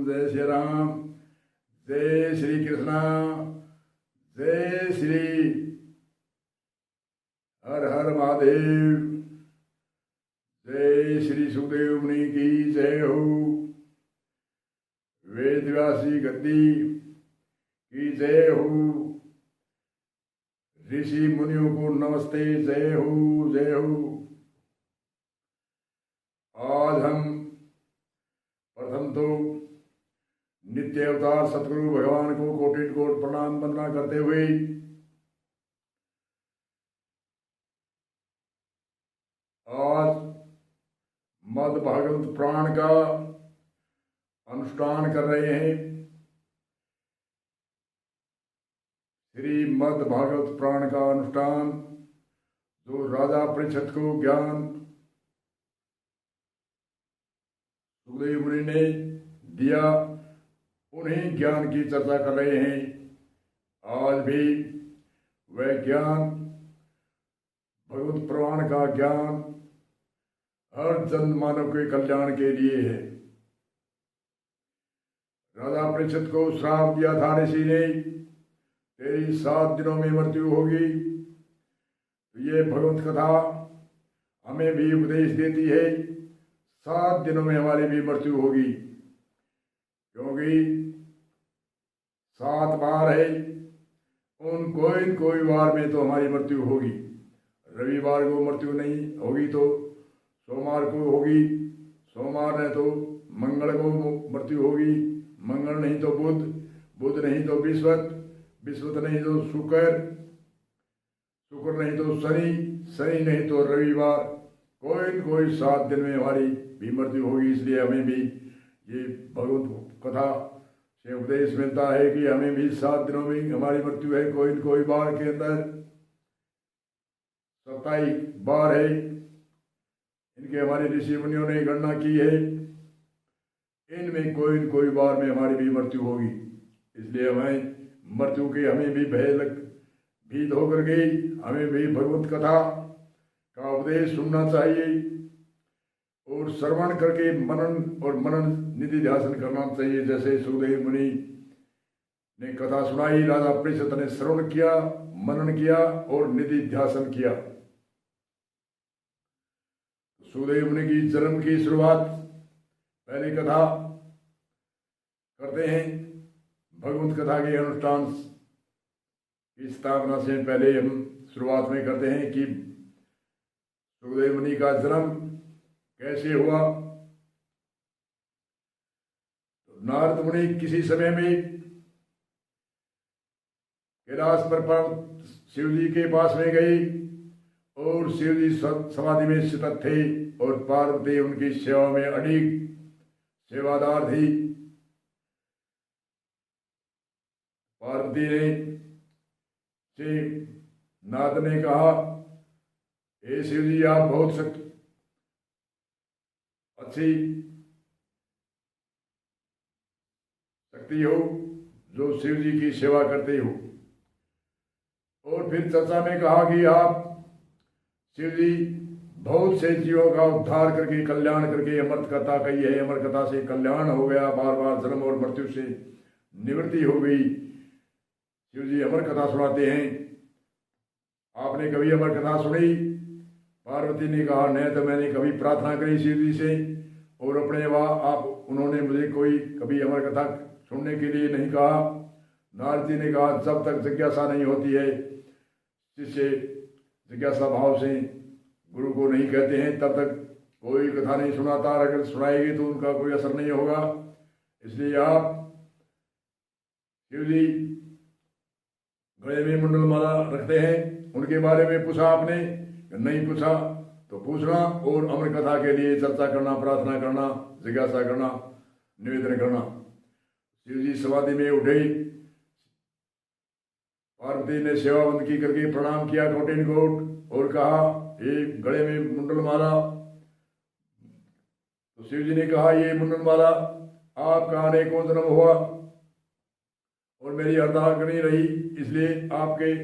जय श्री राम, जय श्री कृष्णा, जय श्री हर हर महादेव, जय श्री सुखदेव मुनि की जय हो, वेद व्यासी गद्दी की जय हो, ऋषि मुनियों को नमस्ते, जय हो जय हो। आज हम प्रथम तो नित्य अवतार सतगुरु भगवान को कोटि कोट प्रणाम वंदना करते हुए आज मद भागवत पुराण का अनुष्ठान कर रहे हैं। श्री मद भागवत पुराण का अनुष्ठान जो राजा परीक्षित को ज्ञान सुखदेव मुनि ने दिया, उन्हीं ज्ञान की चर्चा कर रहे हैं। आज भी वह ज्ञान भगवत पुराण का ज्ञान हर जन मानव के कल्याण के लिए है। राजा परीक्षित को श्राप दिया था ऋषि ने, तेरी 7 दिनों में मृत्यु होगी। तो ये भगवत कथा हमें भी उपदेश देती है 7 दिनों में हमारी भी मृत्यु होगी, क्योंकि 7 बार है, उन कोई बार में तो हमारी मृत्यु होगी। रविवार को मृत्यु नहीं होगी तो सोमवार को होगी, सोमवार नहीं तो मंगल को मृत्यु होगी, मंगल नहीं तो बुध, बुध नहीं तो विश्वत, विश्वत नहीं तो शुक्र, शुक्र नहीं तो शनि, शनि नहीं तो रविवार। कोई 7 दिन में हमारी भी मृत्यु होगी। इसलिए हमें भी ये भगवत कथा से उपदेश मिलता है कि हमें भी 7 दिनों में हमारी मृत्यु है। कोई बार के अंदर 27 बार है, इनके हमारे ऋषि मुनियों ने गणना की है। इनमें कोई बार में हमारी भी मृत्यु होगी। इसलिए हमें मृत्यु के हमें भी भीत होकर के हमें भी भगवत कथा का उपदेश सुनना चाहिए और श्रवण करके मनन निधि ध्यान करना चाहिए। जैसे सुखदेव मुनि ने कथा सुनाई, राजा परीक्षित ने श्रवण किया, मनन किया और निधि ध्यान किया। सुखदेव मुनि की जन्म की शुरुआत पहली कथा करते हैं। भगवत कथा के अनुष्ठान की स्थापना से पहले हम शुरुआत में करते हैं कि सुखदेव मुनि का जन्म कैसे हुआ। तो नारद मुनि किसी समय में कैलाश पर शिव जी के पास में गए और शिव जी समाधि में स्थित थे और पार्वती उनकी सेवा में अडिग सेवादार थी। पार्वती ने से नारद ने कहा, हे शिव जी, आप बहुत अच्छी शक्ति हो जो शिव जी की सेवा करते हो। और फिर चर्चा में कहा कि आप शिव जी बहुत से जीवों का उद्धार करके कल्याण करके अमृत कथा कही है, अमर कथा से कल्याण हो गया, बार बार जन्म और मृत्यु से निवृत्ति हो गई। शिव जी अमर कथा सुनाते हैं, आपने कभी अमर कथा सुनी? पार्वती ने कहा, नहीं तो मैंने कभी प्रार्थना करी शिव जी से और अपने आप उन्होंने मुझे कोई कभी अमर कथा सुनने के लिए नहीं कहा। नारद जी ने कहा, जब तक जिज्ञासा नहीं होती है, शिष्य जिज्ञासा भाव से गुरु को नहीं कहते हैं, तब तक कोई कथा नहीं सुनाता। अगर सुनाएगी तो उनका कोई असर नहीं होगा। इसलिए आप शिव जी गले में मुंडल माला रखते हैं, उनके बारे में पूछा आपने? नहीं पूछा तो पूछना और अमर कथा के लिए चर्चा करना, प्रार्थना करना, जिज्ञासा करना, निवेदन करना। शिव जी समाधि में उठे, पार्वती ने सेवा बंदगी करके प्रणाम किया कोटि कोट और कहा, ये गले में मुंडल माला। तो शिव जी ने कहा, ये मुंडल माला आपका अनेकों जन्म हुआ और मेरी अर्धांगिनी रही, इसलिए आपके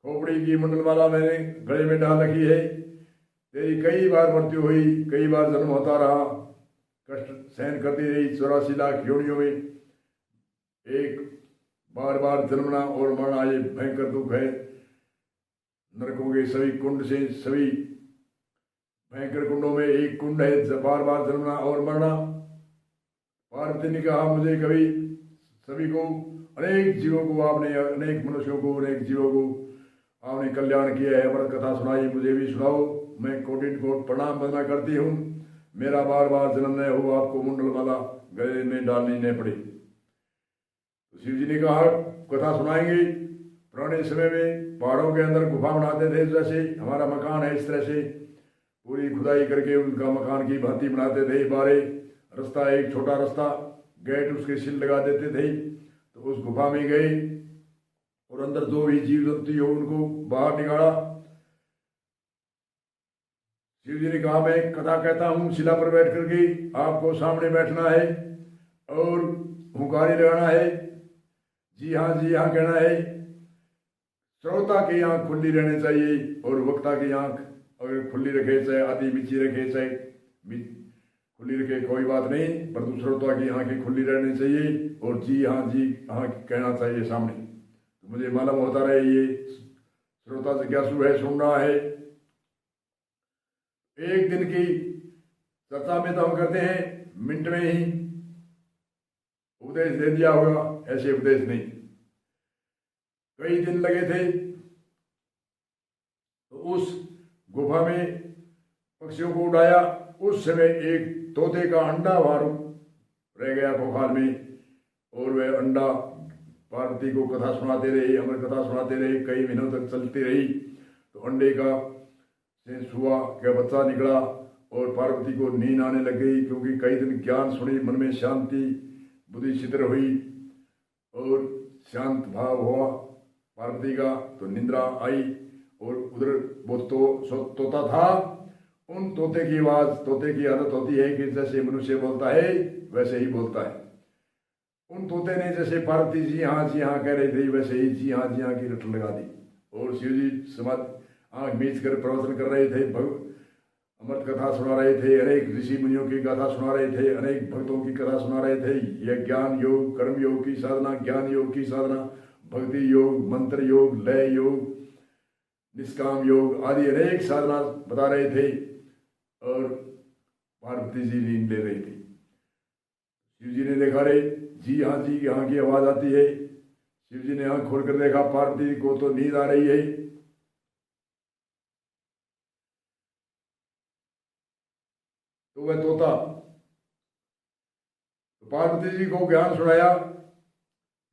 खोपड़ी की मुंडल माला मैंने गले में डाल रखी है। तेरी कई बार मृत्यु हुई, कई बार जन्म होता रहा, कष्ट सहन करती रही 84 लाख योनियों में। एक बार बार जन्मना और मरना ये भयंकर दुख है। नरकों के सभी कुंड से, सभी भयंकर कुंडों में एक कुंड है बार बार जन्मना और मरना। पार्वती ने कहा, मुझे कभी सभी को, अनेक जीवों को आपने, अनेक मनुष्यों को, अनेक जीवों को आपने कल्याण किया है, अमृत कथा सुनाई, मुझे भी सुनाओ। मैं कोटि कोट प्रणाम बंदना करती हूँ। मेरा बार बार जन्म न हो, आपको मुंडल माला गले में डालनी न पड़े। तो शिव जी ने कहा, कथा सुनाएंगे। पुराने समय में पहाड़ों के अंदर गुफा बनाते थे, जैसे हमारा मकान है इस तरह से पूरी खुदाई करके उनका मकान की भांति बनाते थे। बारे रास्ता, एक छोटा रास्ता, गेट उसके सिल लगा देते थे। तो उस गुफा में गए और अंदर जो भी जीव जंतु हो उनको बाहर निकाला। शिव जी ने कहा, मैं कथा कहता हूँ, शिला पर बैठ करके आपको सामने बैठना है और हुंकारी लगाना है, जी हाँ जी हाँ कहना है। श्रोता की आंख खुली रहनी चाहिए और वक्ता की आंख अगर खुली रखे, चाहे आधी बिची रखे, चाहे खुली रखे, कोई बात नहीं, परंतु श्रोता की आंखें खुली रहनी चाहिए और जी हाँ कहना चाहिए सामने। तो मुझे मालूम होता रहे ये श्रोता जिज्ञासु है, सुन रहा है। एक दिन की चर्चा में तो हम करते हैं मिनट में ही उपदेश दे दिया होगा, ऐसे उपदेश नहीं, कई दिन लगे थे। तो उस गुफा में पक्षियों को उड़ाया। उस समय एक तोते का अंडा बाहर रह गया खोखार में और वह अंडा पार्वती को कथा सुनाते रहे, अमर कथा सुनाते रहे, कई महीनों तक चलती रही। तो अंडे का से सुआ का बच्चा निकला और पार्वती को नींद आने लग गई, क्योंकि कई दिन ज्ञान सुनी, मन में शांति, बुद्धि शिथिल हुई और शांत भाव हुआ पार्वती का। तो निंद्रा आई और उधर वो तोता था। उन तोते की आवाज, तोते की आदत होती है कि जैसे मनुष्य बोलता है वैसे ही बोलता है। उन तोते ने जैसे पार्वती जी हाँ कह रही थी, वैसे ही जी हाँ की रट लगा दी। और शिव जी समाधि आंख मीच कर प्रवचन कर रहे थे, अमृत कथा सुना रहे थे, अनेक ऋषि मुनियों की कथा सुना रहे थे, अनेक भक्तों की कथा सुना रहे थे। यह ज्ञान योग, कर्म योग की साधना, ज्ञान योग की साधना, भक्ति योग, मंत्र योग, लय योग, निष्काम योग आदि अनेक साधना बता रहे थे और पार्वती जी नींद ले रही थी। शिव जी ने देखा, रे जी हाँ की आवाज आती है। शिव जी ने आंख खोलकर देखा, पार्वती को तो नींद आ रही है। तो वह तोता तो पार्वती जी को ज्ञान सुनाया।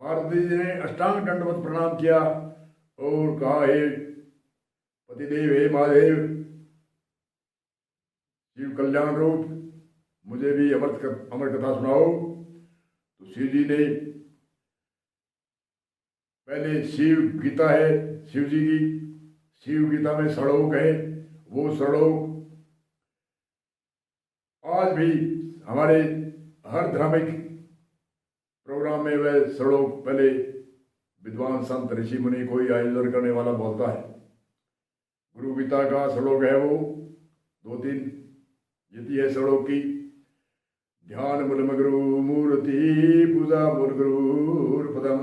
पार्वती जी ने अष्टांग दंडवत प्रणाम किया और कहा, हे पतिदेव, हे महादेव, शिव कल्याण रूप, मुझे भी अमर कथा सुनाओ। तो शिव जी ने पहले शिव गीता है शिव जी की, शिव गीता में श्लोक है, वो श्लोक आज भी हमारे हर धार्मिक प्रोग्राम में वह श्लोक पहले विद्वान संत ऋषि मुनि कोई आयोजन करने वाला बोलता है। गुरु गीता का श्लोक है वो, 2-3 यति है श्लोक की। ध्यान मूलमगुरु मूर्ति पूजा मूलगुरु पदम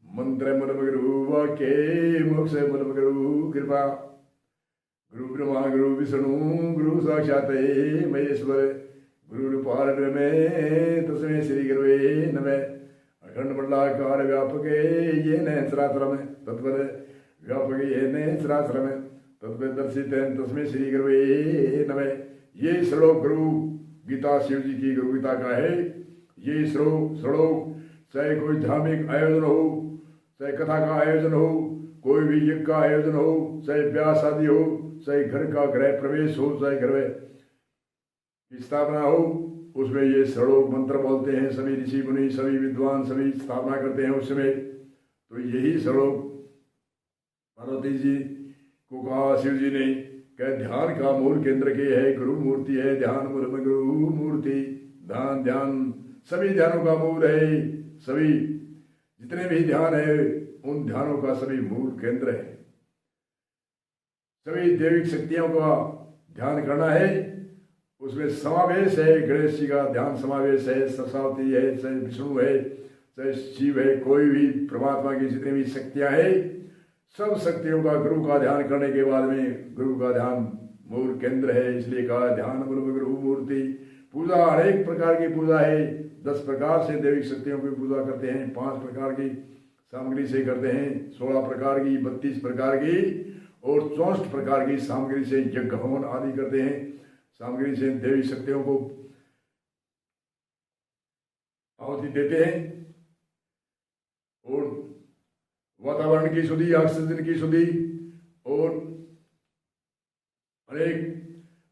मंत्र मूलमगुरु वाक्य मोक्ष मूलमगुरु कृपा गुरु ब्रह्मा गुरु विष्णु गुरु साक्षात महेश्वर गुरु पारब्रह्मे तस्मै श्री गुरुवे नमः। अखंड मंडलाकार व्यापक येन चराचरम तत्पर व्यापक येन चराचरम तत्पदर्शित तस्मै श्री गुरुवे नमः। ये श्लोक गुरु गीता शिव जी की गुरु गीता का है। ये श्लोक चाहे कोई धार्मिक आयोजन हो, चाहे कथा का आयोजन हो, कोई भी यज्ञ का आयोजन हो, चाहे ब्याह शादी हो, चाहे घर का गृह प्रवेश हो, चाहे घर की स्थापना हो, उसमें ये श्लोक मंत्र बोलते हैं सभी ऋषि मुनि, सभी विद्वान, सभी स्थापना करते हैं उस समय। तो यही श्लोक पार्वती जी को कहा शिव जी ने, क्या ध्यान का मूल केंद्र के है, गुरु मूर्ति है, ध्यान मूल में गुरु मूर्ति, ध्यान सभी ध्यानों का मूल है। सभी जितने भी ध्यान है उन ध्यानों का सभी मूल केंद्र है। सभी दैविक शक्तियों का ध्यान करना है, उसमें समावेश है, गणेश जी का ध्यान समावेश है, सरस्वती है, चाहे विष्णु है, चाहे शिव है, कोई भी परमात्मा की जितनी भी शक्तियां है, सब शक्तियों का गुरु का ध्यान करने के बाद में गुरु का ध्यान मूल केंद्र है, इसलिए कहा ध्यान मूल गुरु मूर्ति। पूजा अनेक प्रकार की पूजा है, 10 प्रकार से दैविक शक्तियों की पूजा करते हैं, 5 प्रकार की सामग्री से करते हैं, 16 प्रकार की, 32 प्रकार की और 64 प्रकार की सामग्री से यज्ञ हवन आदि करते हैं। सामग्री से देवी शक्तियों को आहुति देते हैं और वातावरण की शुद्धि, ऑक्सीजन की शुद्धि और अनेक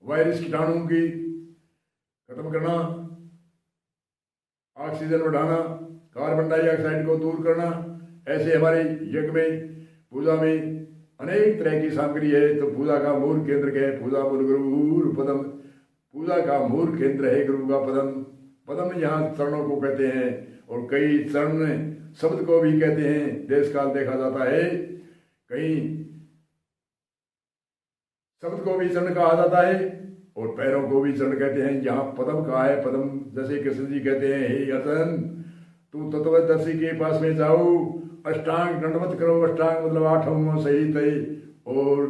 वायरस कीटाणुओं की खत्म करना, ऑक्सीजन बढ़ाना, कार्बन डाइऑक्साइड को दूर करना, ऐसे हमारे यज्ञ में पूजा में अनेक तरह की सामग्री है। तो पूजा का मूल केंद्र क्या है? पूजा मूल गुरु पदम, पूजा का मूल केंद्र है गुरु का पदम। पदम यहाँ चरणों को कहते हैं और कई चरण शब्द को भी कहते हैं, देश काल देखा जाता है, कहीं शब्द को भी चरण कहा जाता है और पैरों को भी चरण कहते हैं। यहाँ पदम कहा है, पदम जैसे कृष्ण जी कहते हैं, हे अर्जुन तू तत्वदर्शी के पास में जाओ, अष्टांग दंडवत करो। अष्टांग मतलब 8 अंगों सहित है और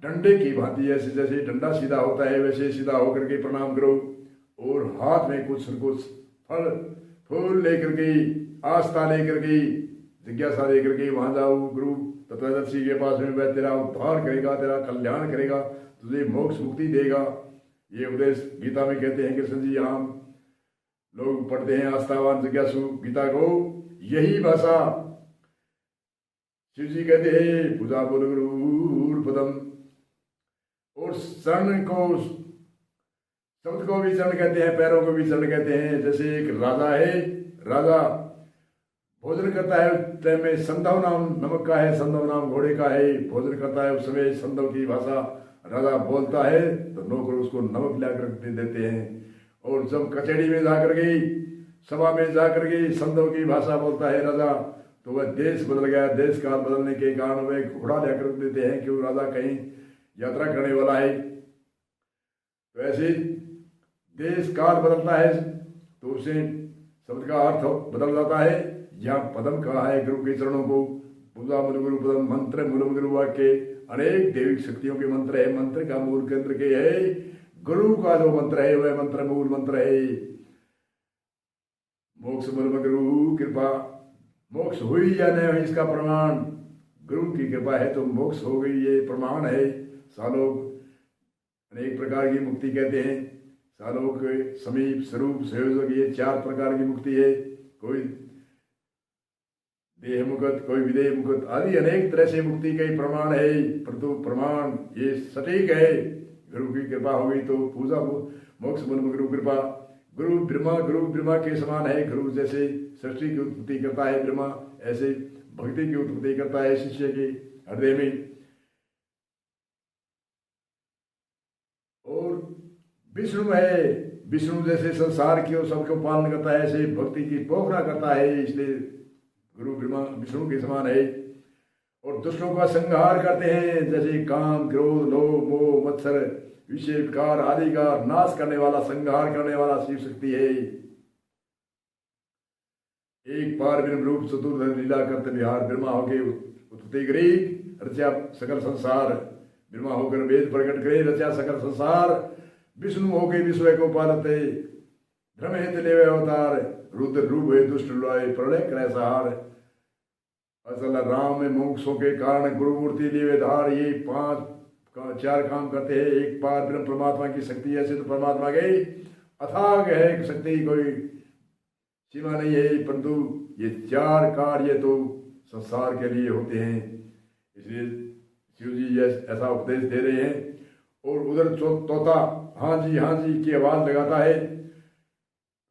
डंडे की भांति, ऐसे जैसे डंडा सीधा होता है वैसे सीधा होकर के प्रणाम करो और हाथ में कुछ फल फूल लेकर के, आस्था लेकर के, जिज्ञासा लेकर के वहां जाओ। गुरु तत्वदर्शी के पास में वह तेरा उद्धार करेगा, तेरा कल्याण करेगा, तुझे मोक्ष मुक्ति देगा। ये उपदेश गीता में कहते हैं कृष्ण जी। आम लोग पढ़ते हैं आस्थावान जिज्ञासु गीता को, यही भाषा शिव जी कहते हैं पूजा बोल गुरु पदम। और शरण को, शब्द को भी चरण कहते हैं, पैरों को भी चरण कहते हैं। जैसे एक राजा है, राजा भोजन करता है, उस टाइम में संधव नाम नमक का है, संधव नाम घोड़े का है, भोजन करता है उस समय संधव की भाषा राजा बोलता है तो नौकर उसको नमक ला कर देते हैं। और जब कचहरी में जाकर के, सभा में जाकर के संधव की भाषा बोलता है राजा, तो वह देश बदल गया। देश काल बदलने के कारण वह घोड़ा लाकर देते हैं, क्यों राजा कहीं यात्रा करने वाला है। तो ऐसे देश काल बदलता है तो उसे शब्द का अर्थ बदल जाता है। यहाँ पदम कहा है गुरु के चरणों को, पूजा मूल गुरु पदम। मंत्र मूल गुरु वाक्य, अनेक दैविक शक्तियों के मंत्र है। मंत्र का मूल केंद्र के है गुरु का जो मंत्र है वह मंत्र मूल मंत्र है। मोक्ष मूल गुरु कृपा, मोक्ष हुई या नहीं हुई इसका प्रमाण गुरु की कृपा है तो मोक्ष हो गई, ये प्रमाण है। सालोक अनेक प्रकार की मुक्ति कहते हैं, सालोक, समीप, स्वरूप, संयोजक, ये 4 प्रकार की मुक्ति है। कोई देह मुक्त, कोई विदेह मुक्त आदि अनेक तरह से मुक्ति का ही प्रमाण है। परंतु प्रमाण ये सटीक है, गुरु की कृपा होगी तो पूजा मोक्ष मूल गुरु कृपा। गुरु ब्रह्मा के समान है। गुरु जैसे सृष्टि की उत्पत्ति करता है ब्रह्मा, ऐसे भक्ति की उत्पत्ति करता है शिष्य के हृदय में। और विष्णु है, विष्णु जैसे संसार की और सबको पालन करता है, ऐसे भक्ति की पोखरा करता है, इसलिए गुरु ब्रह्मा विष्णु के समान है। और दुष्टों का संहार करते हैं, जैसे काम, क्रोध, लोभ, मोह, मत्सर, विषय विकार आदि का नाश करने वाला, संहार करने वाला शिव शक्ति है। एक बार ब्रह्म रूप चतुर्थ लीला करते बिहार, ब्रह्मा होके उत्पत्ति करी, रचा सकल संसार। ब्रह्मा होकर वेद प्रकट करे, रचा सकल संसार। विष्णु होके विश्व को पालते, ब्रह्म हित लेवे अवतार। रुद्र रूप है दुष्ट लुआए, प्रलय करे सहार। असल राम में मोक्षों के कारण गुरु मूर्ति लेवे धार। ये 4 काम करते हैं। एक बार ब्रह्म परमात्मा की शक्ति ऐसे तो परमात्मा के अथाग है शक्ति, कोई सीमा नहीं है, परंतु ये 4 कार्य तो संसार के लिए होते हैं। इसलिए शिव जी ऐसा उपदेश दे रहे हैं। और उधर तोता हाँ जी की आवाज लगाता है,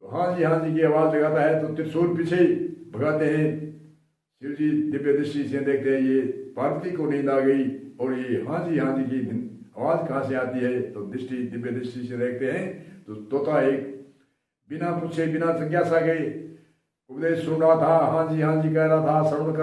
तो हाँ जी की आवाज लगाता है तो त्रिशूल पीछे भगाते हैं। शिव जी दिव्य दृष्टि से देखते हैं, ये पार्वती को नींद आ गई और ये हाँ जी की आवाज कहाँ से आती है, तो दिव्य दृष्टि से देखते हैं तो तोता एक बिना पूछे बिना जिज्ञासा के उपदेश सुन रहा था, हाँ जी कह रहा था, श्रवण कर